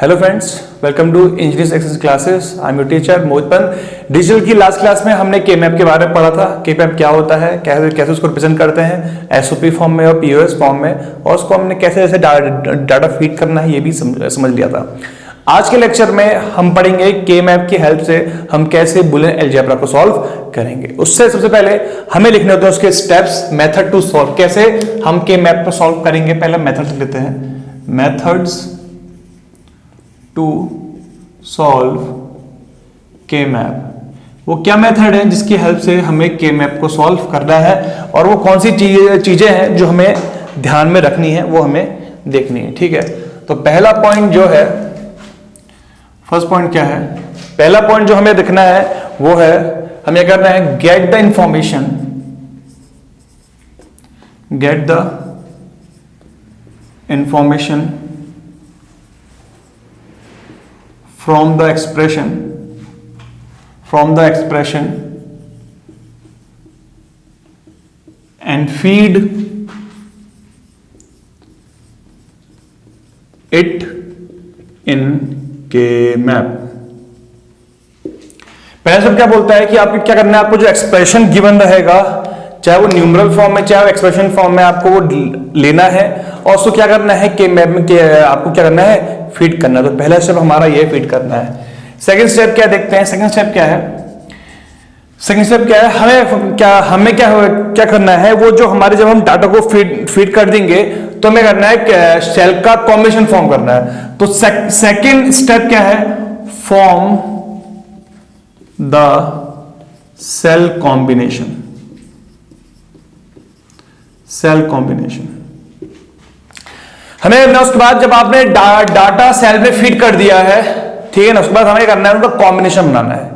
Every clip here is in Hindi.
Hello friends, welcome to engineering access classes. I am your teacher Mohit Pant. Digital की लास्ट क्लास में हमने के मैप के बारे में पढ़ा था। के मैप क्या होता है, कैसे उसको रिप्रेजेंट करते हैं एसओपी फॉर्म में और पीओएस फॉर्म में, और उसको हमने कैसे डाटा फीड करना है ये भी समझ लिया था। आज के लेक्चर में हम पढ़ेंगे के मैप की हेल्प से हम कैसे बुलियन अलजेब्रा को सॉल्व करेंगे। उससे सबसे पहले हमें लिखने होते हैं उसके स्टेप्स, मेथड टू सॉल्व, कैसे हम के मैप को सॉल्व करेंगे। पहले मेथड लेते हैं, मेथड्स टू सॉल्व के मैप। वो क्या मेथड है जिसकी हेल्प से हमें के मैप को सॉल्व करना है, और वो कौन सी चीजें हैं जो हमें ध्यान में रखनी है, वो हमें देखनी है। ठीक है, तो पहला पॉइंट जो है, फर्स्ट पॉइंट क्या है, पहला पॉइंट जो हमें देखना है वो है, हमें करना है get the information, get the information from the expression and feed it in K-map। पहले सब क्या बोलता है कि आपको क्या करना है, आपको जो एक्सप्रेशन गिवन रहेगा, चाहे वो न्यूमरल फॉर्म में चाहे वो एक्सप्रेशन फॉर्म में, आपको वो लेना है और उसको क्या करना है, के मैप में आपको क्या करना है, फीड करना है। तो पहला स्टेप हमारा ये फीड करना है। सेकंड स्टेप क्या देखते हैं, सेकंड स्टेप क्या है, सेकंड स्टेप क्या है, हमें क्या करना है, वो जो हमारे जब हम डाटा को फीड कर देंगे तो हमें करना है सेल का कॉम्बिनेशन फॉर्म करना है। तो सेकंड स्टेप क्या है, form the cell combination, cell combination हमें ना। उसके बाद जब आपने डाटा सेल में फीड कर दिया है, ठीक है ना, उसके बाद हमें करना है उनका कॉम्बिनेशन बनाना है।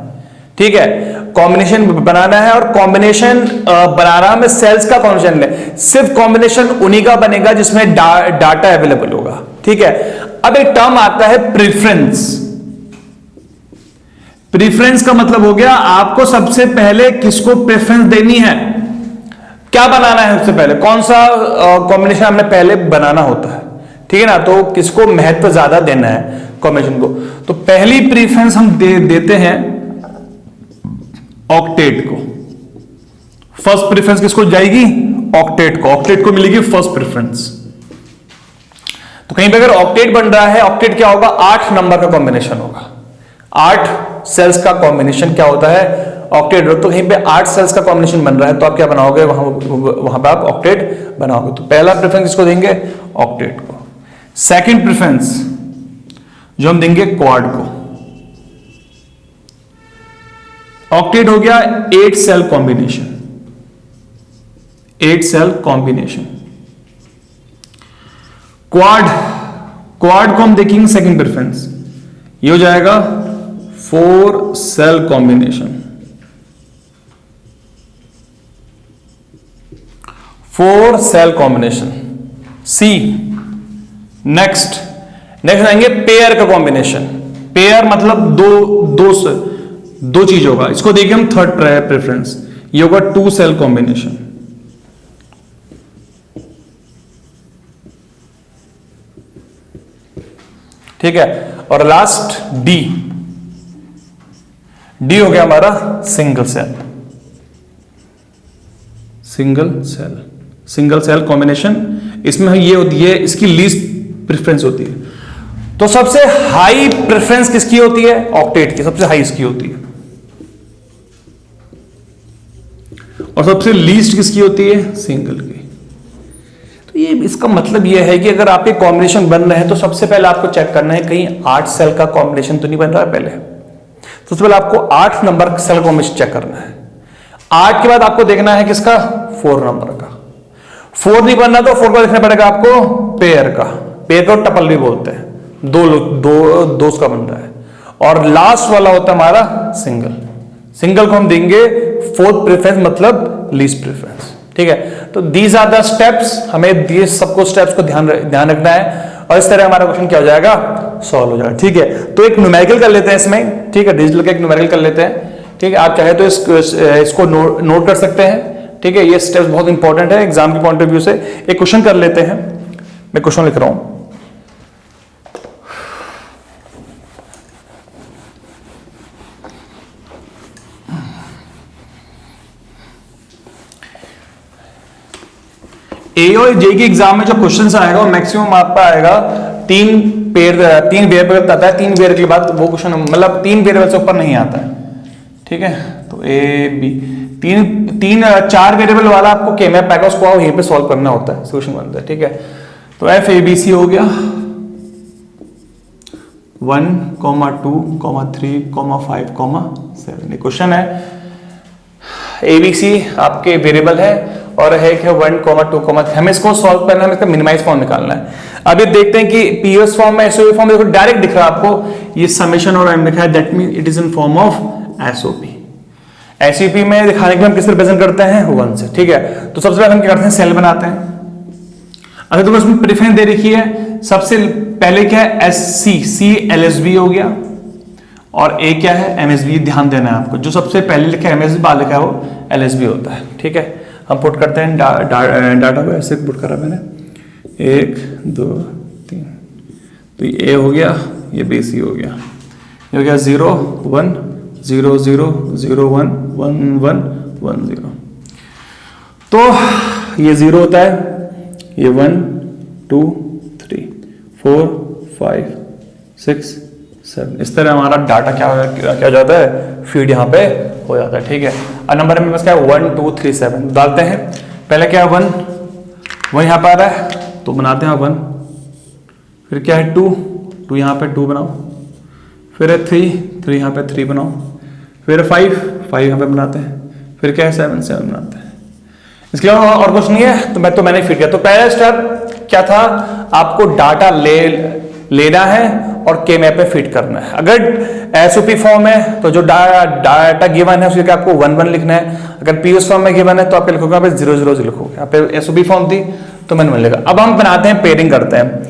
ठीक है, कॉम्बिनेशन बनाना है, और कॉम्बिनेशन बनाना में सेल्स का कॉम्बिनेशन ले, सिर्फ कॉम्बिनेशन उन्हीं का बनेगा जिसमें डाटा अवेलेबल होगा। ठीक है, अब एक टर्म आता है प्रेफरेंस। प्रेफरेंस का मतलब हो गया आपको सबसे पहले किसको प्रेफरेंस देनी है, क्या बनाना है, सबसे पहले कौन सा कॉम्बिनेशन हमने पहले बनाना होता है। ठीक है ना, तो किसको महत्व ज्यादा देना है कॉम्बिनेशन को। तो पहली प्रेफरेंस हम देते हैं ऑक्टेट को। फर्स्ट प्रेफरेंस किसको जाएगी, ऑक्टेट को, ऑक्टेट को मिलेगी फर्स्ट प्रेफरेंस। तो कहीं पे अगर ऑक्टेट बन रहा है, ऑक्टेट क्या होगा, 8 नंबर का कॉम्बिनेशन होगा। 8 सेल्स का कॉम्बिनेशन क्या होता है, ऑक्टेट। तो कहीं पे 8 सेल्स का कॉम्बिनेशन बन रहा है, तो आप क्या बनाओगे, वहां पे आप ऑक्टेट बनाओगे। तो पहला प्रेफरेंस किसको देंगे, ऑक्टेट को। सेकंड प्रेफरेंस जो हम देंगे क्वाड को। ऑक्टेट हो गया 8 cell combination, 8 cell combination. Quad, quad को हम देखेंगे सेकंड प्रेफरेंस, ये हो जाएगा 4 cell combination, 4 cell combination. See next आएंगे पेयर का कॉम्बिनेशन। पेयर मतलब दो चीज होगा, इसको देखिए हम थर्ड प्रेफरेंस, ये होगा 2 सेल कॉम्बिनेशन। ठीक है, और लास्ट डी हो गया हमारा single cell, single cell combination. इसमें ये होती है, इसकी लीस्ट प्रेफरेंस होती है। तो सबसे हाई प्रेफरेंस किसकी होती है, ऑक्टेट की, सबसे हाई इसकी होती है। और सबसे लीस्ट किसकी होती है, सिंगल की। तो ये इसका मतलब ये है कि अगर आपके कॉम्बिनेशन बन रहे हैं तो सबसे पहले आपको चेक करना है कहीं 8 सेल का कॉम्बिनेशन तो नहीं बन रहा है पहले। तो सबसे पहले आपको 8 नंबर सेल कॉम्बिनेशन चेक करना है। 8 के बाद आपको देखना है किसका, 4 नंबर का। 4 नहीं बनना तो 4 को देखना पड़ेगा आपको पेयर का, पेयर को टपल भी बोलते हैं, दो का बन रहा है। और लास्ट वाला होता है हमारा सिंगल को हम देंगे 4th प्रेफरेंस, मतलब लीस्ट प्रेफरेंस। ठीक है, तो दीज आर द स्टेप्स, हमें ये सबको स्टेप्स को ध्यान रखना है, और इस तरह हमारा क्वेश्चन क्या हो जाएगा, सॉल्व हो जाएगा। ठीक है, तो एक न्यूमेरिकल कर लेते हैं इसमें। ठीक है, डिजिटल का एक न्यूमेरिकल कर लेते हैं। ठीक है, आप चाहे तो इसको नोट कर सकते हैं। ठीक है, ये स्टेप्स बहुत इंपॉर्टेंट है एग्जाम के पॉइंट ऑफ व्यू से। एक क्वेश्चन कर लेते हैं, मैं क्वेश्चन लिख रहा हूं। ए और जे के एग्जाम में जो क्वेश्चन आएगा वो मैक्सिमम आपका आएगा तीन वेरिएबल आता है, 3 वेरिएबल के बाद वो क्वेश्चन मतलब 3 वेरिएबल से ऊपर नहीं आता है, ठीक है। तो ए बी 4 वेरिएबल वाला आपको के मैप आएगा, उसको यहीं पे सॉल्व करना होता है, सोल्यूशन बनता है, ठीक है। तो एफ ए बी सी हो गया 1, 2, 3, 5, 7। ये क्वेश्चन है, ए बी सी आपके वेरिएबल है और है क्या 1, 2, 3। हमें इसको सॉल्व करना है, हमें इसका मिनिमाइज फॉर्म निकालना है। अब ये देखते हैं कि पीओएस फॉर्म में, एसओपी फॉर्म में, देखो डायरेक्ट दिख रहा है आपको ये समेशन और एम लिखा है, that mean it is in form of SOP. SOP में दिखाने के लिए हम किस रिप्रेजेंट करते हैं 1 से, ठीक है। तो सबसे पहले हम क्या करते हैं, सेल बनाते हैं। अगर तो उसमें प्रेफरेंस दे रखी है, सबसे पहले क्या है एस सी एलएसबी हो गया और ए क्या है एमएसबी। ध्यान देना है आपको, जो सबसे पहले लिखा है एमएसबी, बाद लिखा है वो एलएसबी होता है, ठीक है। हम पुट करते हैं डाटा को, ऐसे पुट करा मैंने 1, 2, 3। तो ये ए हो गया, ये बी सी हो गया, ये हो गया 0, 1, 0, 0, 0, 1, 1, 1, 1, 0। तो ये 0 होता है, ये 1, 2, 3, 4, 5, 6, 7। इस तरह हमारा डाटा क्या हो जाता है, फीड यहाँ पे हो जाता है, ठीक है। और नंबर में बस क्या है 1, 2, 3, 7 डालते हैं। पहले क्या है 1 यहाँ पर आ रहा है तो बनाते हैं 1, फिर क्या है 2 यहाँ पे 2 बनाओ, फिर है 3 यहाँ पे 3 बनाओ, फिर 5 यहाँ पे बनाते हैं, फिर क्या है 7 बनाते हैं। इसके अलावा और कुछ नहीं है, तो मैंने फिट किया। तो पहला स्टेप क्या था, आपको डाटा लेना है और के मैप में फिट करना है। अगर एसओपी फॉर्म है तो जो डाटा गिवन है उसके लिए आपको 1, 1 लिखना है। अगर पीओएस फॉर्म में गिवन है तो आप लिखोगे, आप 0, 0 लिखोगे। आप एसओपी फॉर्म थी तो मैंने 1 लिखा। अब हम बनाते हैं, पेयरिंग करते हैं।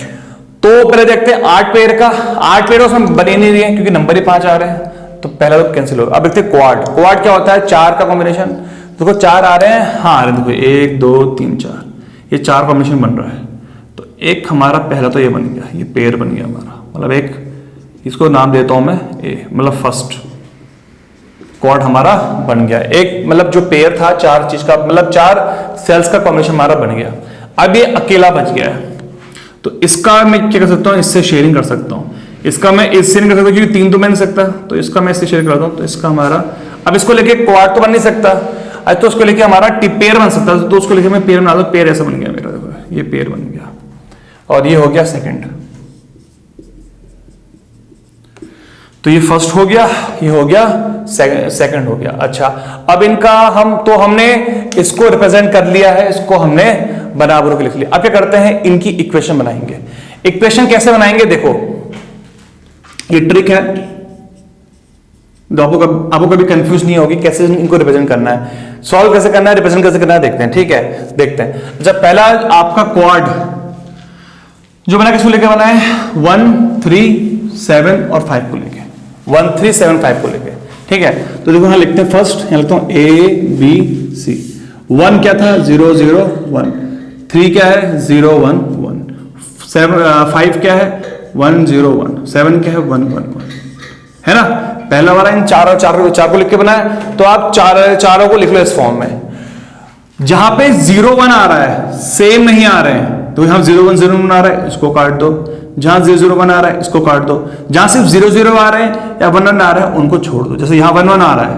तो पहले देखते हैं 8 पेयर का, 8 पेयर उसमें बने नहीं रही है क्योंकि नंबर ही 5 आ रहे हैं, तो पहला तो कैंसिल होगा। अब देखते हैं क्वाड क्या होता है, 4 का कॉम्बिनेशन। देखो 4 आ रहे हैं, हाँ आ रहे हैं, देखो 1, 2, 3, 4, ये 4 कॉम्बिनेशन बन रहा है। तो एक हमारा पहला तो ये बन गया, ये पेयर बन गया हमारा, मतलब एक, इसको नाम देता हूं मैं ए, मतलब फर्स्ट क्वाड हमारा बन गया। एक मतलब जो पेयर था 4 चीज का, मतलब 4 सेल्स का कॉम्बिनेशन हमारा बन गया। अब ये अकेला बच गया है, तो इसका मैं क्या कर सकता हूँ, इससे शेयरिंग कर सकता हूँ। इसका मैं इससे नहीं कर सकता क्योंकि 3 तो मैं नहीं सकता, तो इसका मैं इससे शेयर करता हूँ। तो इसका हमारा, अब इसको लेके क्वाड तो बन नहीं सकता, तो उसको लेके हमारा पेयर बन सकता है, तो उसको लेके मैं पेयर बना दो। पेयर ऐसा बन गया मेरा, देखो ये पेयर बन गया और ये हो गया सेकंड। तो ये फर्स्ट हो गया, ये हो गया सेकंड हो गया। अच्छा, अब इनका हमने इसको रिप्रेजेंट कर लिया है, इसको हमने बराबर के लिख लिया। अब क्या करते हैं, इनकी इक्वेशन बनाएंगे। इक्वेशन कैसे बनाएंगे, देखो ये ट्रिक है, आपको कभी कंफ्यूज नहीं होगी कैसे इनको रिप्रेजेंट करना है, सॉल्व कैसे करना है, रिप्रेजेंट कैसे करना है, देखते हैं, ठीक है। देखते हैं, जब पहला आपका क्वाड जो बना किसको लेके बना है, 1, 3, 7 और 5 को लेके, 1, 3, 7, 5 को लेके, ठीक है। तो देखो यहां लिखते हैं, फर्स्ट यहां लिखता हूं A B C। 1 क्या था, 0, 0, 1। 3 क्या है, 0, 1, 1। 5 क्या है, 1, 0, 1। 7 क्या है, 1, 1, 1, है ना। पहला वाला इन चार को लिख के बनाया, तो आप चारों को लिख लो इस फॉर्म में। जहां पे 0, 1 आ रहा है, सेम नहीं आ रहे हैं, तो यहां 0, 1, 0, 1 आ रहा है, इसको काट दो। जहां 0, 0, 1 आ रहा है, इसको काट दो। जहां सिर्फ 0, 0 आ रहे हैं या 1, 1 आ रहा है, उनको छोड़ दो। जैसे यहां 1, 1 आ रहा है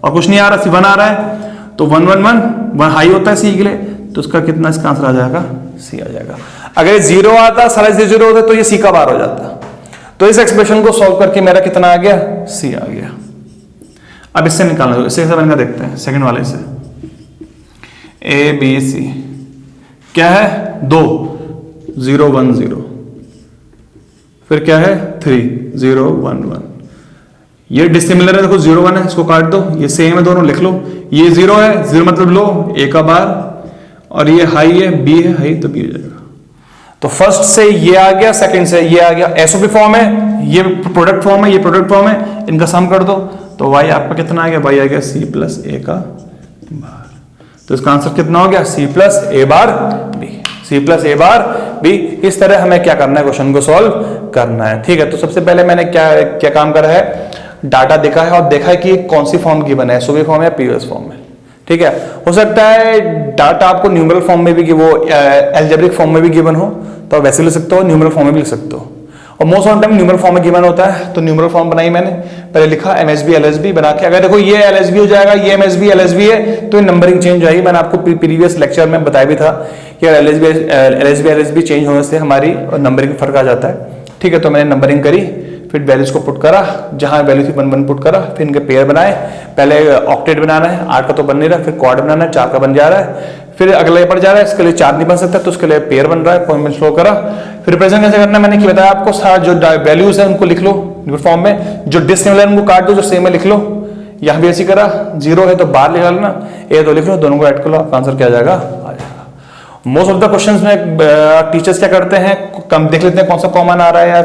और कुछ नहीं आ रहा, सिर्फ 1 आ रहा है, तो 1, 1, 1 हाई होता है सी के लिए, तो उसका कितना, इसका आंसर आ जाएगा सी आ जाएगा। अगर 0 आता, सारा 0 होता तो ये सी का बार हो जाता। तो इस एक्सप्रेशन को सॉल्व करके मेरा कितना आ गया, सी आ गया। अब इससे निकालना दो, इससे कैसे देखते हैं, सेकंड वाले से। ए बी सी क्या है, 2, 0, 1, 0। फिर क्या है, 3, 0, 1, 1। ये डिसिमिलर है, देखो 0, 1 है, इसको काट दो। ये सेम है, दोनों लिख लो। ये 0 है, 0 मतलब लो, ए का बार, और ये हाई है, बी है हाई, तो बी हो जाएगा। तो फर्स्ट से ये आ गया, सेकंड से ये आ गया। एसओपी फॉर्म है, ये प्रोडक्ट फॉर्म है, ये प्रोडक्ट फॉर्म है, इनका सम कर दो, तो वाई आपका कितना आ गया, वाई आ गया सी प्लस ए का बार। तो इसका आंसर कितना हो गया, सी प्लस ए बार बी, सी प्लस ए बार बी। इस तरह हमें क्या करना है, क्वेश्चन को सॉल्व करना है, ठीक है। तो सबसे पहले मैंने क्या काम करा है, डाटा देखा है और देखा है कि कौन सी फॉर्म गिवन है, एसओपी फॉर्म या पीओएस फॉर्म है, ठीक है। हो सकता है डाटा आपको न्यूमेरल फॉर्म में भी, वो एल्जेब्रिक फॉर्म में भी गिवन हो, तो आप वैसे लिख सकते हो, न्यूमेरल फॉर्म में भी लिख सकते हो। और most of time numeral form में गिवन होता है, तो न्यूमेरल फॉर्म बनाई मैंने, पहले लिखा एमएसबी एलएसबी बना के, अगर देखो ये एलएसबी हो जाएगा, ये एमएसबी एलएसबी है, तो नंबरिंग चेंज हो जाएगी। मैंने आपको प्रीवियस लेक्चर में बताया भी था कि एलएसबी एलएसबी चेंज होने से हमारी नंबरिंग फर्क आ जाता है। ठीक है, तो मैंने नंबरिंग करी, फिर वैल्यूज को पुट करा, जहां वैल्यू थी 1 1 पुट करा, फिर इनके पेयर बनाए। पहले ऑक्टेट बनाना है, 8 का तो बन नहीं रहा, फिर क्वाड बनाना है, 4 का बन जा रहा है, फिर अगला पड़ जा रहा है, इसके लिए 4 नहीं बन सकता, तो उसके लिए पेयर बन रहा है, पॉइंट स्लो करा। फिर रिप्रेजेंट कैसे करना है मैंने बताया आपको, सारा जो वैल्यूज है उनको लिख लो फॉर्म में, जो डिसिमिलर उनको काट दो, जो सेम है लिख लो। यहां भी ऐसी करा, 0 है तो बाहर निकाल लेना, ए तो लिख लो, दोनों को ऐड कर लो, आपका आंसर क्या आ जाएगा, आ जाएगा। मोस्ट ऑफ द क्वेश्चंस में टीचर्स क्या करते हैं, कम देख लेते हैं कौन सा कॉमन आ रहा है, या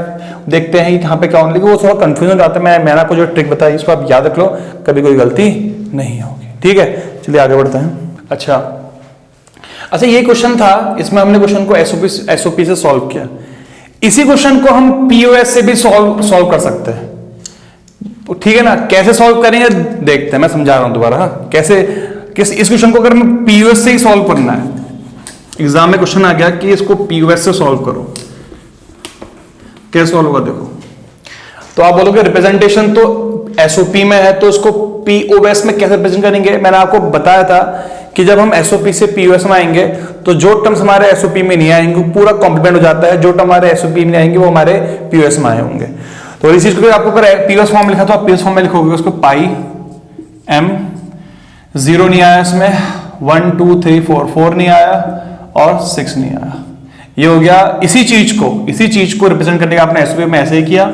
देखते हैं कहाँ पे क्या होने लगी, वो थोड़ा कंफ्यूजन आता है। मैंने आपको जो ट्रिक बताई इसको आप याद रख लो, कभी कोई गलती नहीं होगी। ठीक है, चलिए आगे बढ़ते हैं। अच्छा ये क्वेश्चन था, इसमें हमने क्वेश्चन को एसओपी से सॉल्व किया। इसी क्वेश्चन को हम पीओएस से भी सॉल्व कर सकते हैं। ठीक है ना, कैसे सॉल्व करेंगे देखते हैं, मैं समझा रहा हूं दोबारा। हाँ, कैसे इस क्वेश्चन को अगर हमें पीओएस से ही सॉल्व करना है, एग्जाम में क्वेश्चन आ गया कि इसको पीओएस से सॉल्व करो, कैसे सॉल्व होगा देखो। तो आप बोलोगे रिप्रेजेंटेशन तो एसओपी में है, तो इसको पीओएस में कैसे रिप्रेजेंट करेंगे। मैंने आपको बताया था कि जब हम एसओपी से पीओएस में आएंगे, तो जो टर्म्स हमारे एसओपी में नहीं आएंगे पूरा कॉम्प्लीमेंट हो जाता है, जो टर्म हमारे एसओपी में नहीं आएंगे वो हमारे पीओएस में आए होंगे। तो इस चीज को आपको अगर पीओएस फॉर्म लिखा तो आप पीओएस फॉर्म में लिखोगे उसको पाई एम, 0 नहीं आया इसमें, 1 2 3 4 नहीं आया, और 6 नहीं आया। ये हो गया इसी चीज को रिप्रेजेंट करने का आपने एसओपी में ऐसे ही किया,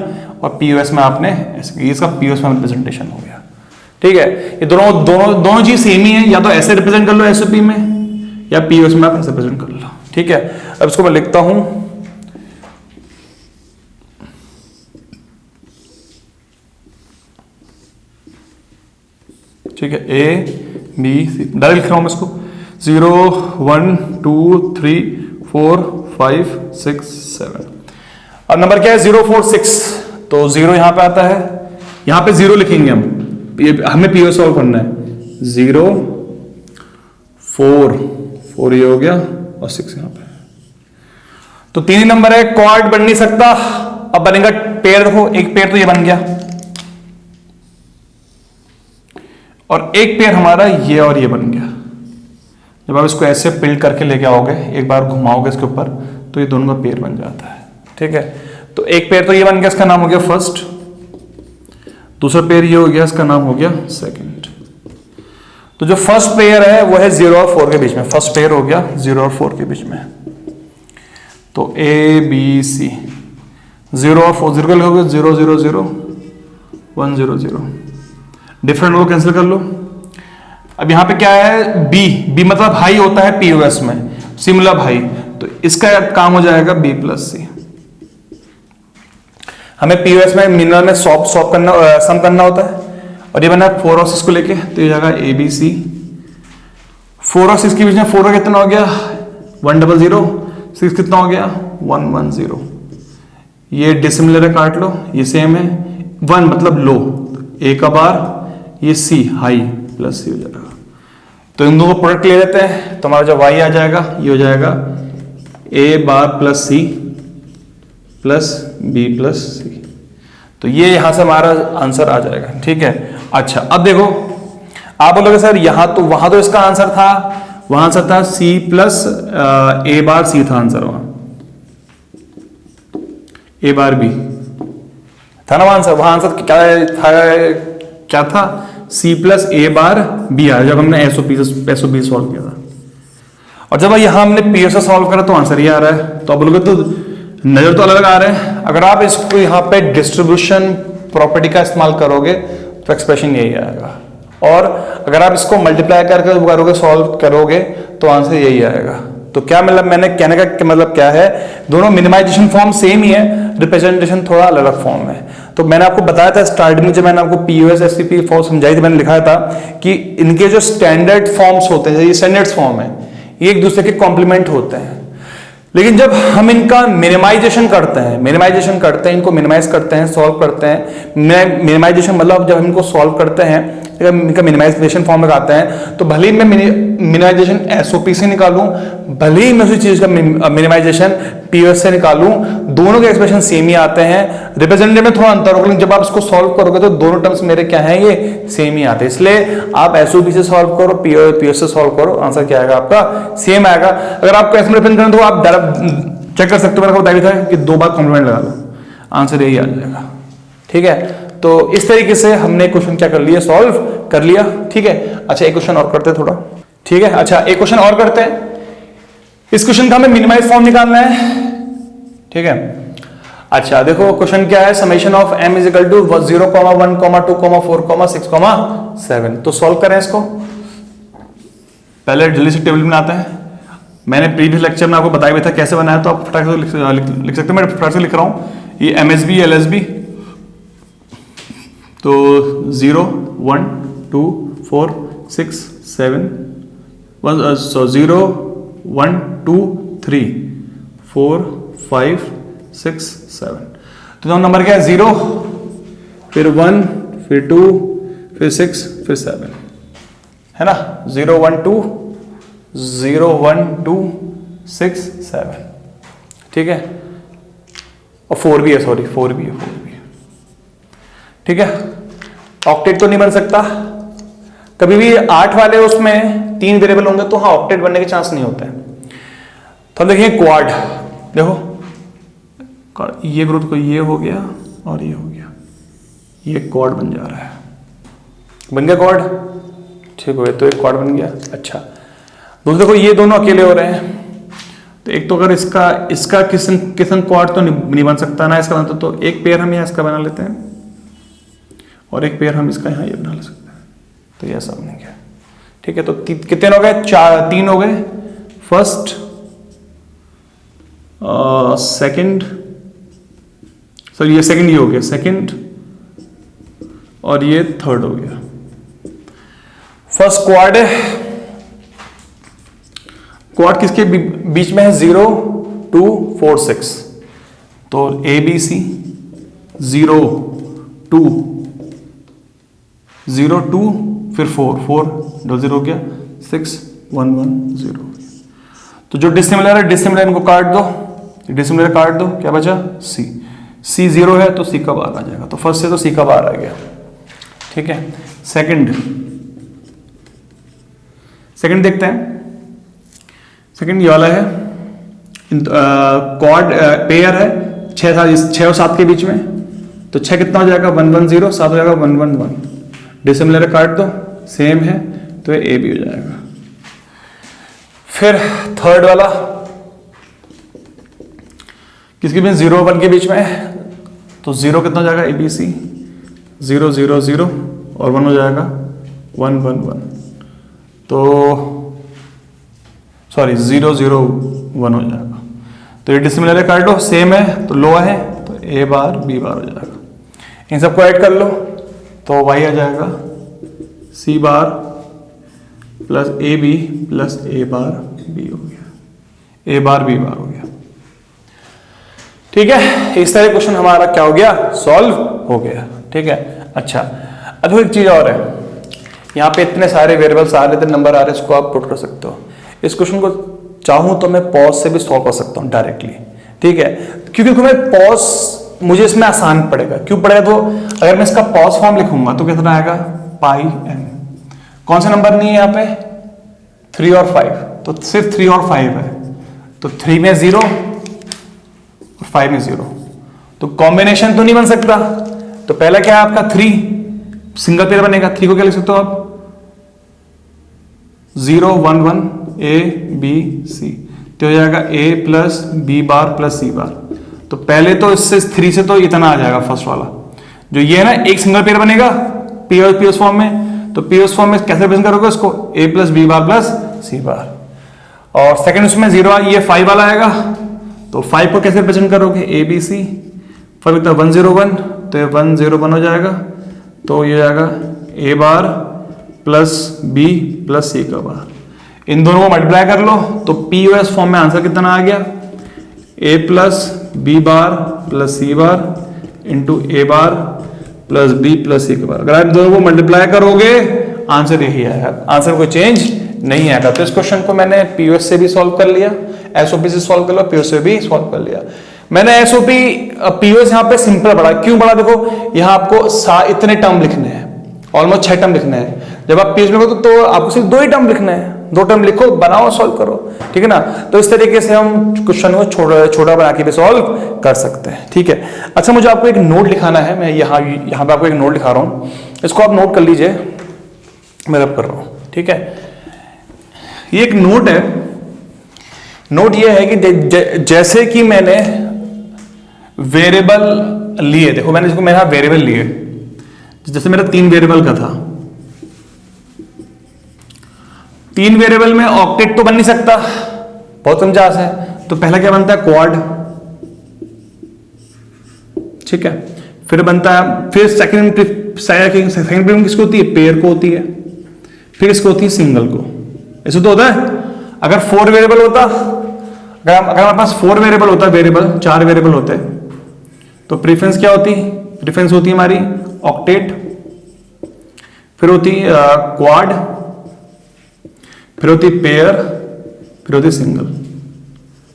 और पीओएस में आपने ऐसे किया, इसका पीओएस में रिप्रेजेंटेशन हो गया। ठीक है, ये दोनों चीज सेम ही है, या तो ऐसे रिप्रेजेंट कर लो एसओपी में, या पीओएस में आप ऐसे रिप्रेजेंट कर लो। ठीक है, अब इसको मैं लिखता हूं, ठीक है, ए बी सी डायरेक्ट लिख रहा हूं मैं इसको, 0 1 2 3 4 5 6 7। अब नंबर क्या है, 0 4 6, तो 0 यहां पे आता है, यहां पे 0 लिखेंगे हम, हमें पीओएस सॉल्व करना है। 0 4 ये हो गया, और 6 यहां पे, तो 3 ही नंबर है, क्वाड बन नहीं सकता। अब बनेगा पेयर, देखो एक पेयर तो ये बन गया, और एक पेयर हमारा ये और ये बन गया। जब आप इसको ऐसे बिल्ड करके लेके आओगे, एक बार घुमाओगे इसके ऊपर, तो ये दोनों का पेयर बन जाता है। ठीक है, तो एक पेयर तो ये बन गया, इसका नाम हो गया फर्स्ट, दूसरा पेयर ये हो गया, इसका नाम हो गया सेकंड। तो जो फर्स्ट पेयर है वो है 0 और 4 के बीच में, फर्स्ट पेयर हो गया 0 और 4 के बीच में। तो ए बी सी, 0 और 4, 0 का लिखोगे 0 0 0 1 0 0, डिफरेंट को कैंसिल कर लो। अब यहां पे क्या है, बी मतलब हाई होता है पीओएस में, सी मतलब हाई, तो इसका काम हो जाएगा बी प्लस सी। हमें पीओएस में मिनरल में सम करना होता है, और ये बना 4 और 6 को लेके, तो ये जाएगा ए बी सी। 4 और 6 के बीच में 4 का कितना हो गया 1 0 0, 6 कितना हो गया 1 1 0। ये डिसिमिलर है, काट लो, ये सेम है, 1 मतलब लो, ए का बार, ये सी हाई प्लस सी हो जाएगा। तो इन दोनों को प्रोडक्ट ले लेते हैं, तो हमारा जो वाई आ जाएगा ये हो जाएगा A bar plus C plus B plus C. तो ये यहां से हमारा आंसर आ जाएगा। ठीक है, अच्छा अब देखो, आप बोलोगे सर यहां तो वहां तो इसका आंसर था, वहां आंसर था सी प्लस ए बार सी था आंसर, वहां ए बार बी था ना आंसर, वहां आंसर क्या था सी प्लस ए बार बी आया जब हमने एसओपी सॉल्व किया था। और जब यहां हमने पीओएस सॉल्व करा तो आंसर ये आ रहा है। तो आप बोलोगे तो नजर तो अलग आ रहे हैं, अगर आप इसको यहां पे डिस्ट्रीब्यूशन प्रॉपर्टी का इस्तेमाल करोगे तो एक्सप्रेशन यही आएगा, और अगर आप इसको मल्टीप्लाई करके करोगे सॉल्व करोगे तो आंसर यही आएगा। तो क्या मतलब मैंने कहने का मतलब क्या है, दोनों मिनिमाइजेशन फॉर्म सेम ही है, रिप्रेजेंटेशन थोड़ा अलग अलग फॉर्म है। तो मैंने आपको बताया था स्टार्टिंग में जब मैंने आपको पीओएस एससीपी फॉर्म समझाई थी, मैंने लिखा था कि इनके जो स्टैंडर्ड फॉर्म्स होते हैं, ये स्टैंडर्ड फॉर्म है, ये एक दूसरे के कॉम्प्लीमेंट होते हैं। लेकिन जब हम इनका मिनिमाइजेशन करते हैं, इनको मिनिमाइज करते हैं, सॉल्व करते हैं, मिनिमाइजेशन मतलब जब हम इनको सॉल्व करते हैं, जब इनका मिनिमाइजेशन फॉर्म में आते हैं, तो भले ही मैं मिनिमाइजेशन एसओपी से निकालूं, भले ही मैं उसी चीज का मिनिमाइजेशन पीओएस से निकालूं, दोनों के एक्सप्रेशन सेम ही आते हैं। रिप्रेजेंटेटिव में थोड़ा अंतर होगा, लेकिन जब आप इसको सॉल्व करोगे तो दोनों टर्म्स मेरे क्या हैं, ये सेम ही आते हैं। इसलिए आप एसओपी से सॉल्व करो, पीओएस से सॉल्व करो, आंसर क्या आएगा आपका, सेम आएगा। अगर आपको ऐसे रिप्रेजेंट करना तो आप डायरेक्ट चेक कर सकते हो, मैंने बताया था कि 2 बार कॉम्प्लीमेंट लगा लो, आंसर यही आ जाएगा। ठीक है, तो इस तरीके से हमने क्वेश्चन क्या कर लिया, सॉल्व कर लिया। ठीक है, अच्छा एक क्वेश्चन और करते हैं थोड़ा। ठीक है, अच्छा एक क्वेश्चन और करते हैं। इस क्वेश्चन का हमें मिनिमाइज फॉर्म निकालना है। ठीक है, अच्छा देखो क्वेश्चन क्या है, summation of m is equal to 0, 1, 2, 4, 6, 7। तो सॉल्व करें इसको। पहले जल्दी से टेबल बनाते हैं। मैंने प्रीवियस लेक्चर में आपको बताया भी था कैसे बनाया, तो आप फटाक से लिख सकते हो। मैं फटाक से लिख रहा हूं, ये MSB LSB, तो 0, 1, 2, 4, 6, 7, 0, 1, 2, 3, 4, 5, 6, 7। तो नंबर क्या है, 0, फिर 1, फिर 2, फिर 6, फिर 7, है ना। 0, 1, 2, 0, 1, 2, 6, 7। ठीक है, और 4 भी है, सॉरी 4 भी है। ठीक है, ऑक्टेट तो नहीं बन सकता कभी भी। 8 वाले उसमें 3 वेरिएबल होंगे तो हाँ ऑक्टेट बनने के चांस नहीं होते हैं। तो हम देखिए क्वाड, देखो ये ग्रुप को ये हो गया और ये हो गया, ये क्वाड बन जा रहा है। बन गया क्वाड, ठीक हो गया, तो एक क्वाड बन गया। अच्छा दूसरे देखो ये दोनों अकेले हो रहे हैं, तो एक तो अगर इसका किसन क्वाड तो नहीं बन सकता ना, इसका बनता, तो एक पेयर हम यहाँ इसका बना लेते हैं और एक पेयर हम इसका यहाँ ये बना ले सकते हैं, तो ये ऐसा बन गया। ठीक है, तो कितने हो गए, 3 हो गए। फर्स्ट, सेकंड, सॉरी ये सेकंड, ये हो गया सेकंड, और ये थर्ड हो गया। फर्स्ट क्वाड है, क्वाड किसके बीच में है, 0, 2, 4, 6, तो ABC 0, 2, 0, 2, फिर 4, 0 हो गया, 6, 1, 1, 0। तो जो डिसिमिलर है, डिसिमिलर इनको काट दो, डिसिमिलर काट दो, क्या बचा, C 0 है तो C का बाहर आ जाएगा, तो फर्स्ट से तो C का बाहर आ गया। ठीक है, सेकंड देखते हैं। सेकंड ये वाला है, क्वाड पेयर है, 6 और 7 के बीच में, तो 6 कितना हो जाएगा, 1, 1, 0, 7 हो जाएगा 1, 1, 1। डिसिमिलर काट दो, सेम है तो ये AB हो जाएगा। फिर थर्ड वाला किसके बीच, 0, 1 के बीच में, तो 0 कितना हो जाएगा, ABC 0, 0, 0, और 1 हो जाएगा 1, 1, 1, तो सॉरी 0, 0, 1 हो जाएगा। तो ये डिसिमिलर काट दो, सेम है तो लो है, तो A बार B बार हो जाएगा। इन सबको ऐड कर लो तो y आ जाएगा C bar plus AB plus A bar B हो गया, A बार B बार हो गया। ठीक है, इस तरह क्वेश्चन हमारा क्या हो गया, सॉल्व हो गया। ठीक है, अच्छा अब एक चीज और है, यहाँ पे इतने सारे वेरिएबल्स आ रहे थे, नंबर आ रहे, इसको आप पुट कर सकते हो। इस क्वेश्चन को चाहूं तो मैं पॉज से भी सॉल्व कर सकता हूं डायरेक्टली। ठीक है, क्योंकि मैं पॉज मुझे इसमें आसान पड़ेगा। क्यों पड़ेगा, तो अगर मैं इसका पॉज फॉर्म लिखूंगा तो कितना आएगा, पाई n। कौन सा नंबर नहीं है यहाँ पे, 3 और 5, तो सिर्फ 3 और 5 है, तो 3 में 0 और 5 में 0, तो कॉम्बिनेशन तो नहीं बन सकता। तो पहला क्या है आपका 3, सिंगल पेयर बनेगा। 3 को क्या लिख सकते हो आप, 0, 1, 1, A B C, तो हो जाएगा A plus B bar plus C बार। तो पहले तो इससे 3 से तो इतना आ जाएगा, फर्स्ट वाला जो ये है ना, एक सिंगल पेयर बनेगा पीओएस फॉर्म में। तो पीओएस फॉर्म में कैसे रिप्रेजेंट करोगे इसको, A plus B bar plus C बार। और सेकंड उसमें 0 ये 5 वाला आएगा, तो 5 को कैसे रिप्रेजेंट करोगे, ABC 5 इतना 1, 0, 1, तो ये 1, 0, 1 हो जाएगा, तो ये जाएगा A bar plus B plus C का बार। इन दोनों को मल्टीप्लाई कर लो तो पीओएस फॉर्म में आंसर कितना आ गया, ए प्लस बी बार प्लस सी बार इंटू ए बार प्लस बी प्लस सी के बार। अगर आप दोनों को मल्टीप्लाई करोगे आंसर यही आएगा, आंसर कोई चेंज नहीं आएगा। तो इस क्वेश्चन को मैंने पीओएस से भी सॉल्व कर लिया, एसओपी से सॉल्व कर लिया, पीओएस से भी सॉल्व कर लिया। मैंने एसओपी पीओएस यहाँ पे सिंपल पढ़ा, क्यों पढ़ा? देखो यहाँ आपको इतने टर्म लिखने हैं, ऑलमोस्ट 6 टर्म लिखने हैं। जब आप पीओएस में हो तो आपको सिर्फ 2 ही टर्म लिखने हैं, 2 टर्म लिखो, बनाओ, सॉल्व करो, ठीक है ना। तो इस तरीके से हम क्वेश्चन को छोटा बना के भी सॉल्व कर सकते हैं, ठीक है। अच्छा, मुझे आपको एक नोट लिखाना है, मैं यहाँ पे आपको एक नोट लिखा रहा हूँ, इसको आप नोट कर लीजिए, मैं रब कर रहा हूँ, ठीक है। ये एक नोट है, नोट ये है कि जैसे कि मैंने वेरिएबल लिए, देखो मैंने इसको मेरा वेरिएबल लिए, जैसे मेरा 3 वेरिएबल का था, 3 वेरिएबल में ऑक्टेट तो बन नहीं सकता, बहुत समझास है। तो पहला क्या बनता है? क्वाड, ठीक है। फिर बनता है, फिर सेकंड प्रीफिक्स किसको होती है? पेयर को होती है। फिर इसको होती है सिंगल को। ऐसे तो होता है। अगर 4 वेरिएबल होता, अगर हमारे पास 4 वेरिएबल होता, वेरिएबल 4 वेरिएबल होते, तो प्रीफरेंस क्या होती? प्रीफरेंस होती है हमारी ऑक्टेट, फिर होती क्वाड, फिर होती पेयर, फिर होती सिंगल,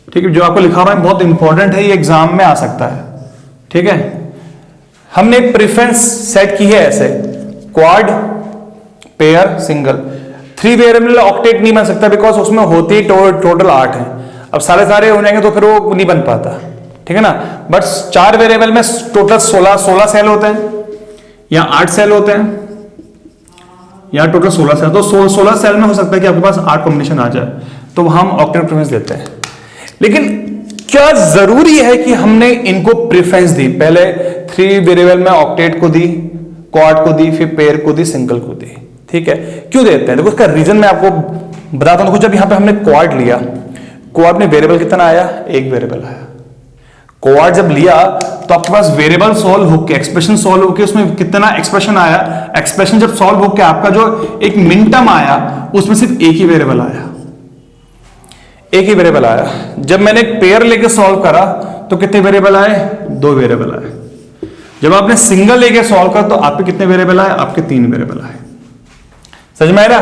ठीक है। जो आपको लिखा हुआ है बहुत इंपॉर्टेंट है, ये एग्जाम में आ सकता है, ठीक है। हमने प्रेफरेंस सेट की है ऐसे, quad, pair, single. 3 variable octet नहीं बन सकता, बिकॉज उसमें होते ही टोटल 8 हैं। अब सारे हो जाएंगे तो फिर वो नहीं बन पाता, ठीक है ना। बट 4 वेरिएबल में टोटल 16 सेल होते हैं, या 8 सेल होते हैं, या टोटल 16 सेल। तो 16 सेल में हो सकता है कि आपके पास 8 कॉम्बिनेशन आ जाए, तो हम ऑक्टेट प्रेफरेंस देते हैं। लेकिन क्या जरूरी है कि हमने इनको प्रेफरेंस दी? पहले 3 वेरिएबल में ऑक्टेट को दी, क्वाड को दी, फिर पेयर को दी, सिंगल को दी, ठीक है। क्यों देते हैं? देखो उसका रीजन मैं आपको बताता हूं। जब यहां पे हमने क्वाड लिया, क्वाड में वेरिएबल कितना आया? 1 वेरिएबल आया। क्वाड जब लिया तो आपके पास वेरिएबल सॉल्व होके, एक्सप्रेशन सॉल्व होके उसमें कितना एक्सप्रेशन आया? एक्सप्रेशन जब सॉल्व होके आपका जो एक मिनटम आया, उसमें सिर्फ एक ही वेरिएबल आया, एक ही वेरिएबल आया। जब मैंने एक पेयर लेके सॉल्व करा तो कितने वेरिएबल आए? 2 वेरिएबल आए। जब आपने सिंगल लेके सॉल्व करा तो आपके कितने वेरिएबल आए? आपके 3 वेरिएबल आए। समझ में आ रहा?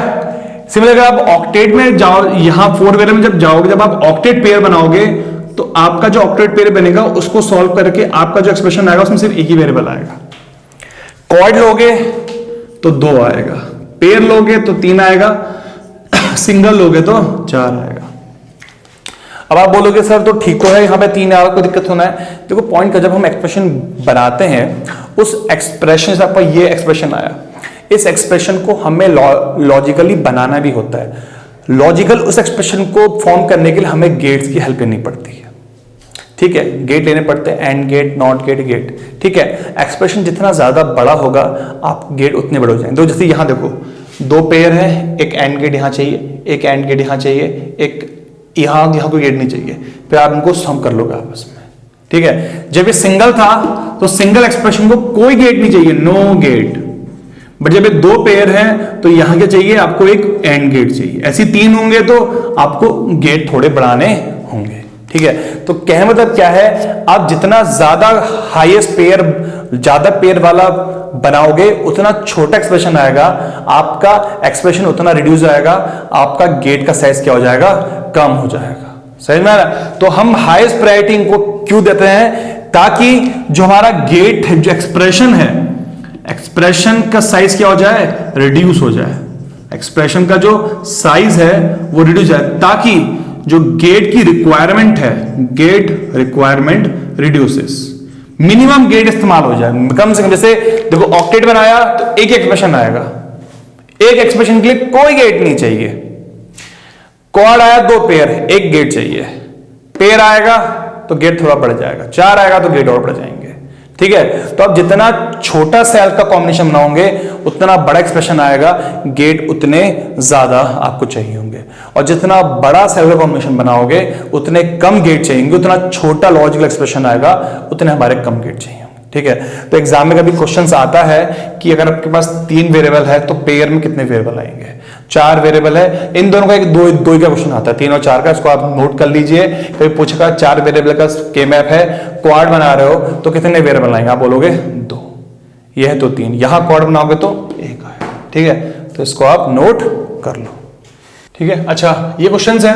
सिमिलर अगर आप ऑक्टेट में जाओ, यहां 4 वेरिएबल में जब जाओगे, जब आप ऑक्टेट पेयर बनाओगे तो आपका जो ऑक्टेट पेयर बनेगा उसको सॉल्व करके आपका जो एक्सप्रेशन आएगा उसमें सिर्फ एक ही वेरिएबल आएगा। क्वाड लोगे तो 2 आएगा, पेयर लोगे तो 3 आएगा, सिंगल लोगे तो 4 आएगा। अब आप बोलोगे सर तो ठीक तो है, यहां पे 3 आएगा, कोई दिक्कत होना है? देखो पॉइंट का, जब हम एक्सप्रेशन बनाते हैं, उस एक्सप्रेशन से आपका ये एक्सप्रेशन आया, इस एक्सप्रेशन को हमें लॉजिकली बनाना भी होता है। लॉजिकल उस एक्सप्रेशन को फॉर्म करने के लिए हमें गेट्स की हेल्प लेनी पड़ती है, ठीक है। गेट लेने पड़ते हैं, and gate, not gate, gate, ठीक है। एक्सप्रेशन जितना ज्यादा बड़ा होगा, आप गेट उतने बड़े हो जाएंगे। तो जैसे यहां देखो 2 पेयर है, एक एंड गेट यहां चाहिए, एक एंड गेट यहां चाहिए, एक यहां कोई गेट नहीं चाहिए, फिर आप इनको सम कर लोगे आपस में, ठीक है। जब ये सिंगल था तो सिंगल एक्सप्रेशन को कोई गेट नहीं चाहिए, नो गेट। बट जब ये 2 पेयर हैं तो यहां क्या चाहिए? आपको एक एंड गेट चाहिए। ऐसी 3 होंगे तो आपको गेट थोड़े बढ़ाने होंगे, ठीक है। तो कहने मतलब क्या है, आप जितना ज्यादा हाईएस्ट पेयर, ज्यादा पेयर वाला बनाओगे उतना छोटा एक्सप्रेशन आएगा, आपका एक्सप्रेशन उतना रिड्यूस आएगा, आपका गेट का साइज क्या हो जाएगा? कम हो जाएगा। समझ में आ रहा? तो हम हाईएस्ट प्रायोरिटी को क्यों देते हैं? ताकि जो हमारा गेट है, जो एक्सप्रेशन है, एक्सप्रेशन का साइज क्या हो जाए? रिड्यूस हो जाए। एक्सप्रेशन का जो साइज है वो रिड्यूस जाए, ताकि जो गेट की रिक्वायरमेंट है, gate requirement reduces, minimum gate इस्तेमाल हो जाए कम से कम। जैसे देखो ऑक्टेट बनाया तो एक एक्सप्रेशन आएगा, एक एक्सप्रेशन के लिए कोई गेट नहीं चाहिए। क्वाड आया 2 पेयर, एक गेट चाहिए। पेयर आएगा तो गेट थोड़ा बढ़ जाएगा, 4 आएगा तो गेट और बढ़ जाएंगे, ठीक है। तो आप जितना छोटा सेल का कॉम्बिनेशन बनाओगे उतना बड़ा एक्सप्रेशन आएगा, गेट उतने ज्यादा आपको चाहिए होंगे। और जितना बड़ा सेल का कॉम्बिनेशन बनाओगे उतने कम गेट चाहिए, उतना छोटा लॉजिकल एक्सप्रेशन आएगा, उतने हमारे कम गेट चाहिए, ठीक है। तो एग्जाम में कभी क्वेश्चंस आता है कि अगर आपके पास 3 वेरिएबल है तो पेयर में कितने वेरिएबल आएंगे? 4 वेरिएबल है, इन दोनों का एक दो का क्वेश्चन आता है, 3 और 4 का, इसको आप नोट कर लीजिए। कभी पूछेगा 4 वेरिएबल का के मैप है, क्वाड बना रहे हो तो कितने वेरिएबल आएंगे, आप बोलोगे 2, ये है तो 3, यहां क्वाड बनाओगे तो 1 आएगा, ठीक है। तो इसको आप नोट कर लो, ठीक है। अच्छा, ये क्वेश्चन है,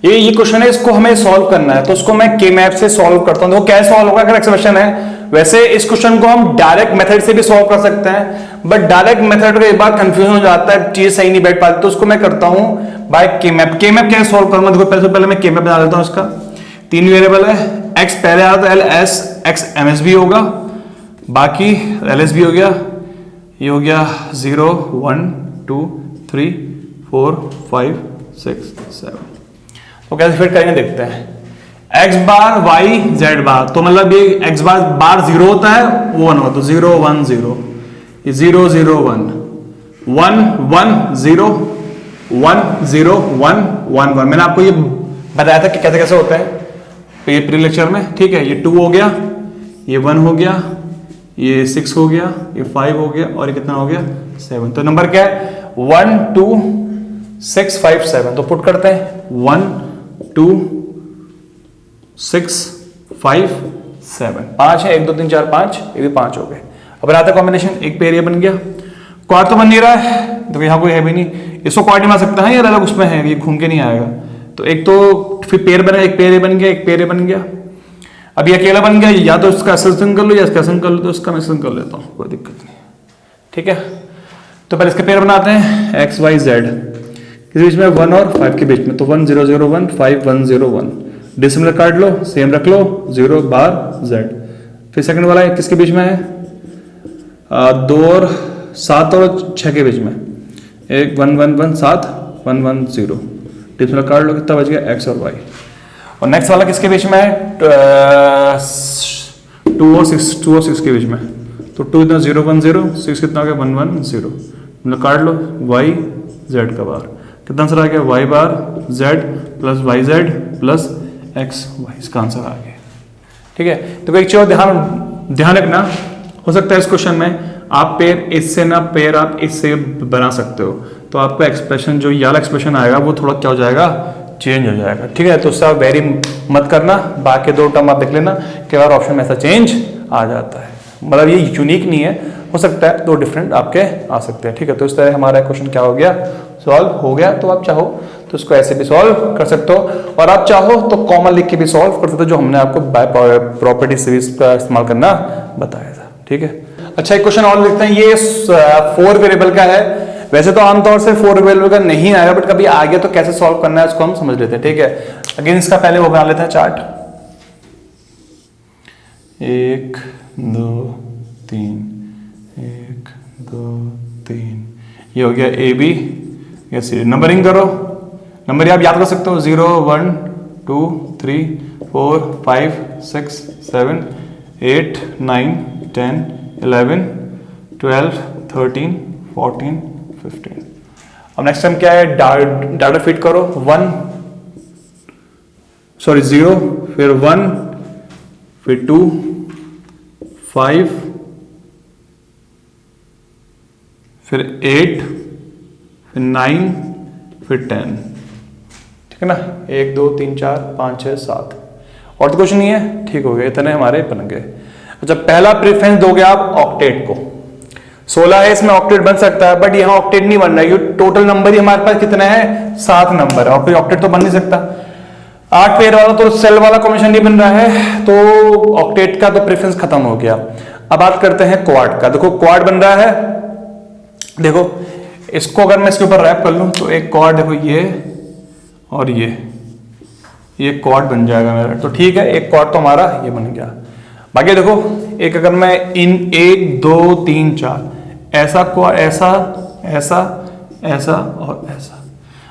ये क्वेश्चन है, इसको हमें सॉल्व करना है, तो उसको मैं के मैप से सॉल्व करता हूं। देखो क्या सॉल्व होगा, अगर एक्सप्रेशन है, वैसे इस क्वेश्चन को हम डायरेक्ट मेथड से भी सॉल्व कर सकते हैं, बट डायरेक्ट मेथड एक बार कंफ्यूजन हो जाता है, चीज सही नहीं बैठ पाती, तो उसको मैं करता हूं बाय के मैप। के मैप कैसे सॉल्व करूंगा, देखो पहले मैं के मैप बना लेता हूं। इसका 3 वेरिएबल है, x पहले आया तो L S X M S भी होगा, बाकी एल एस भी हो गया, ये हो गया 0 1 2 3 4 5 6 7। तो कैसे फिट करेंगे देखते हैं। x बार y z बार, तो मतलब ये x बार 0 होता है, वो 1 होता है, तो 0 1 0, ये 0 0 1 1 1 0 1 0 1 1 1। मैंने आपको ये बताया था कि कैसे कैसे होता है ये प्री लेक्चर में, ठीक है। ये 2 हो गया, ये 1 हो गया, ये 6 हो गया, ये 5 हो गया, और ये कितना हो गया 7। तो नंबर क्या है 1 2 6 5 7। तो पुट करते हैं 1 2 6 5 7, 5 है, 1 2 3 4 5, ये भी 5 हो गए। अब आता है कॉम्बिनेशन, एक पेयर ये बन गया, क्वाड तो बन नहीं रहा है, तो यहाँ कोई है भी नहीं, इसको क्वाड नहीं बना सकता है, यार अलग उसमें है, ये घूम के नहीं आएगा। तो एक तो फिर पेयर बनेगा, एक पेयर बन गया, एक पेयर बन गया। अब ये अकेला बन गया, या तो इसका एसेसन कर लो या इसका एसेसन कर लो, तो इसका मैं एसेसन कर लेता हूँ, कोई दिक्कत नहीं, ठीक है। तो पहले इसके पेयर बनाते हैं, एक्स वाई जेड किस बीच में, 1 और 5 के बीच में, तो 1 0 0 1 5 1 0 1, डिसिमिलर काट लो, सेम रख लो, 0 बार जेड। फिर सेकंड वाला है किसके बीच में है, 2 और 7 और 6 के बीच में, 1 1 1 1 7 1 1 0, डिसिमिलर काट लो, कितना बच गया एक्स और वाई। और नेक्स्ट वाला किसके बीच में है, 2 और 6 के बीच में, तो 2 इतना 0 1 0, 6 कितना हो गया 1 1 0, मतलब काट लो y z का बार, कितना आंसर आ गया y bar z plus Y Z plus X Y, इसका आंसर आ गया, ठीक है। तो एक चीज ध्यान रखना, हो सकता है इस क्वेश्चन में आप पेयर इससे ना पेयर आप इससे बना सकते हो, तो आपका एक्सप्रेशन जो ये वाला एक्सप्रेशन आएगा वो थोड़ा क्या हो जाएगा, चेंज हो जाएगा, ठीक है। तो उससे आप वेरी मत करना, बाकी 2 टर्म आप देख लेना, कई बार ऑप्शन में ऐसा चेंज आ जाता है, मतलब ये यूनिक नहीं है, हो सकता है 2 डिफरेंट आपके आ सकते हैं, ठीक है। तो इस तरह हमारा क्वेश्चन क्या हो गया, सॉल्व हो गया। तो आप चाहो तो इसको ऐसे भी सॉल्व कर सकते हो, और आप चाहो तो कॉमन लिख के भी सॉल्व कर सकते हो, जो हमने आपको बाय प्रॉपर्टी सीरीज का इस्तेमाल करना बताया था, ठीक है। अच्छा, एक क्वेश्चन और लिखते हैं, ये 4 वेरिएबल का है, वैसे तो आमतौर से 4 वेरिएबल का नहीं आएगा, बट कभी आ गया तो कैसे सॉल्व करना है इसको हम समझ लेते हैं, ठीक है। अगेन इसका पहले वो बना लेते हैं चार्ट, 1 2 3 1 2 3, ये हो गया ए बी, ये सी। नंबरिंग करो, नंबर आप याद कर सकते हो, 0 1 2 3 4 5 6 7 8 9 10 11 12 13 14 15। अब नेक्स्ट टाइम क्या है, डाटा फिट करो, 0 फिर 1 फिर 2 5 फिर 8 फिर 9 फिर 10, ठीक है ना। 1 2 3 4 5 6 7, और तो कुछ नहीं है, ठीक हो गया, इतने हमारे बन गए। अच्छा, पहला प्रेफरेंस दोगे आप ऑक्टेट को, 16 है, इसमें ऑक्टेट बन सकता है, बट यहाँ ऑक्टेट नहीं बन रहा है, ये टोटल नंबर ही हमारे पास कितना है 7 नंबर है, और कोई ऑक्टेट तो बन नहीं सकता। 8 पेयर वाला तो सेल वाला कॉम्बिनेशन नहीं बन रहा है, तो ऑक्टेट का तो प्रेफरेंस खत्म हो गया। अब बात करते हैं क्वाड का। देखो क्वाड बन रहा है, देखो इसको अगर मैं इसके ऊपर रैप कर लूं तो एक क्वाड, देखो ये और ये क्वाड बन जाएगा मेरा, तो ठीक है, एक क्वाड तो हमारा ये बन गया। बाकी देखो एक अगर मैं इन 1 2 3 4 ऐसा क्वाड, ऐसा ऐसा ऐसा और ऐसा,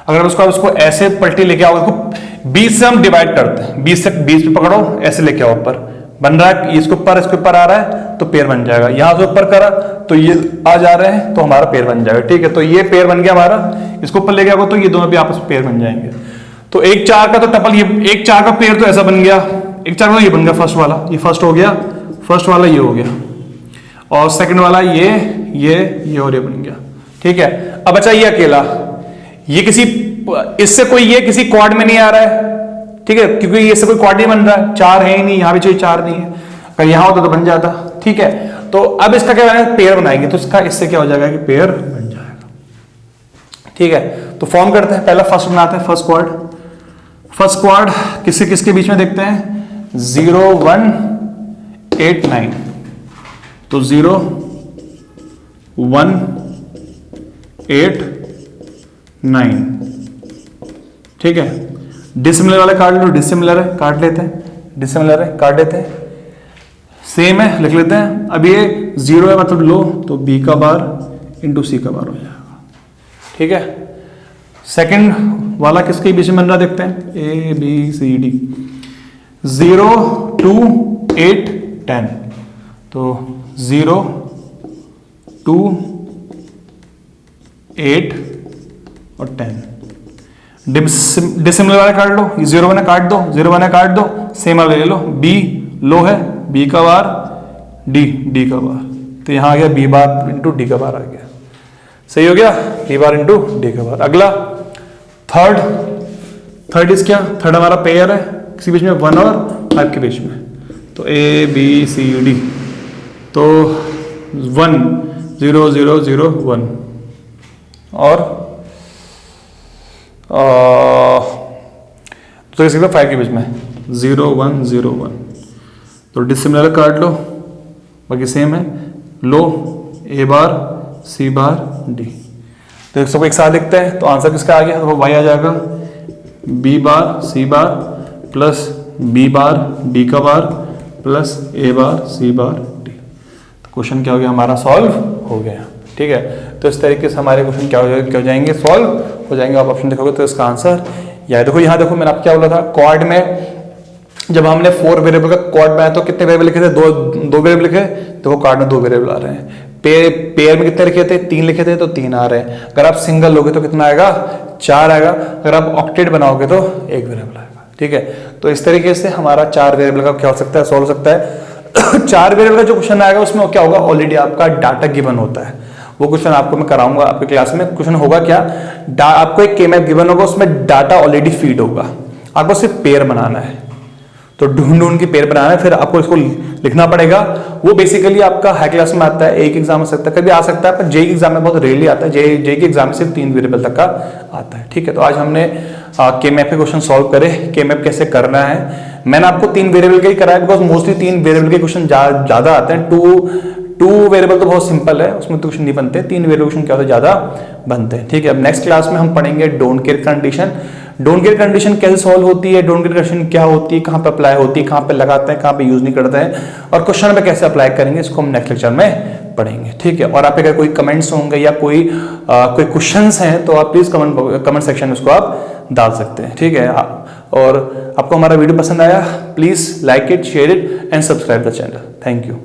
अगर उसको ऐसे पलटी लेके आओ, इसको 20 से हम डिवाइड करते हैं, 20 से 20 पे पकड़ो, ऐसे लेके आओ ऊपर, बन रहा है, इसके ऊपर आ रहा है तो पेयर बन जाएगा, यहां से ऊपर करा तो ये आ जा रहे हैं तो हमारा पेयर बन जाएगा, ठीक है। तो ये पेयर बन गया हमारा, इसको ऊपर लेके आओ तो ये दोनों भी आपस में पेयर बन जाएंगे। तो 1 4 का तो टपल, ये 1 4 का पेयर तो ऐसा बन गया, 1 4 का ये बन गया फर्स्ट वाला, ये फर्स्ट हो गया, फर्स्ट वाला ये हो गया, और सेकंड वाला ये और ये बन गया, ठीक है। अब बचा ये अकेला, ये किसी इससे कोई ये किसी क्वाड में नहीं आ रहा है, ठीक है, क्योंकि इससे कोई क्वाड नहीं बन रहा है, 4 है ही नहीं, यहां भी कोई 4 नहीं है, अगर यहां होता तो बन जाता, ठीक है। तो अब इसका क्या बनाएंगे, पेयर बनाएंगे, तो इसका इससे क्या हो जाएगा कि पेयर बन जाएगा, ठीक है। तो फॉर्म करते हैं, पहला फर्स्ट बनाते हैं, फर्स्ट क्वाड। फर्स्ट क्वाड किससे किसके बीच में देखते हैं, 0 1 8 9, तो 0 1 8 9, ठीक है। डिसिमिलर वाले काट लो, डिसिमिलर है काट लेते हैं, डिसिमिलर है काट लेते हैं, सेम है लिख लेते हैं। अब ये 0 है मतलब लो, तो b का बार इंटू सी का बार हो जाएगा, ठीक है। सेकंड वाला किसके बीच में बन रहा देखते हैं, ए बी सी डी, 0 2 8 10, तो 0 2 8 और 10। डिसिमिलर वाला काट लो, 0 1 काट दो, 0 1 काट दो, सेम वाला ले लो, b लो है, b का बार d का बार, तो यहां आ गया b बार इंटू डी का बार आ गया, सही हो गया, b बार इंटू डी का बार। अगला थर्ड इज क्या, थर्ड हमारा पेयर है, किसी बीच में 1 और 5 के बीच में, तो a b c d, तो 1 0 0 0 1 और तो इसी 5 के बीच में 0 1 0 1, तो डिसिमिलर काट लो, बाकी सेम है, लो ए बार सी बार डी, तो सबको एक साथ लिखते हैं, तो आंसर किसका आ गया, तो वो वाई आ जाएगा, बी बार सी बार प्लस बी बार डी का बार प्लस ए बार सी बार डी। तो क्वेश्चन क्या हो गया हमारा, सॉल्व हो गया, ठीक है। तो इस तरीके से हमारे क्वेश्चन क्या हो जाएंगे, सॉल्व हो जाएंगे। आप ऑप्शन देखोगे तो इसका आंसर या देखो, यहाँ देखो मैंने आपको क्या बोला था, क्वाड में जब हमने 4 वेरिएबल का क्वाड बनाया तो कितने वेरिएबल लिखे थे, दो वेरिएबल लिखे, देखो क्वाड में 2 वेरिएबल आ रहे हैं। पेयर में कितने लिखे थे, 3 लिखे थे, तो 3 आ रहे हैं। अगर आप सिंगल लोगे तो कितना आएगा, 4 आएगा। अगर आप ऑक्टेट बनाओगे तो 1 वेरिएबल आएगा, ठीक है। तो इस तरीके से हमारा 4 वेरिएबल का क्या हो सकता है, सॉल्व हो सकता है। 4 वेरिएबल का जो क्वेश्चन आएगा उसमें क्या होगा, ऑलरेडी आपका डाटा गिवन होता है, वो क्वेश्चन आपको मैं कराऊंगा आपके क्लास में। क्वेश्चन होगा क्या, आपको एक के मैप गिवन होगा, उसमें डाटा ऑलरेडी फीड होगा, आपको सिर्फ पेयर बनाना है, तो ढूंढ के पेयर बनाना है, फिर आपको इसको लिखना पड़ेगा। वो बेसिकली आपका हाई क्लास में आता है, एक एग्जाम आ सकता है, कभी आ सकता है, पर जेई एग्जाम में बहुत रेयरली आता है, जेई के एग्जाम में सिर्फ 3 वेरिएबल तक का आता है, ठीक है। तो आज हमने के मैप के क्वेश्चन सॉल्व करे, के मैप कैसे करना है। मैंने आपको 3 वेरिएबल का ही कराया, बिकॉज मोस्टली 3 वेरिएबल के क्वेश्चन ज्यादा आते हैं। 2 वेरिएबल तो बहुत सिंपल है, उसमें तो क्वेश्चन नहीं बनते, 3 वेरिएबल क्वेश्चन क्या होता है, ज्यादा बनते हैं, ठीक है। अब नेक्स्ट क्लास में हम पढ़ेंगे don't care condition. Don't care condition कैसे सॉल्व होती है, डोंट केयर कंडीशन क्या होती है, कहां पे अप्लाई होती है, कहां पे लगाते हैं, कहां पे यूज नहीं करते हैं, और क्वेश्चन में कैसे अप्लाई करेंगे, इसको हम नेक्स्ट लेक्चर में पढ़ेंगे, ठीक है। और आप अगर कोई कमेंट्स होंगे या कोई क्वेश्चंस हैं तो आप प्लीज कमेंट सेक्शन में उसको आप डाल सकते हैं, ठीक है। और आपको हमारा वीडियो पसंद आया, please like it, share it and subscribe the channel. Thank you.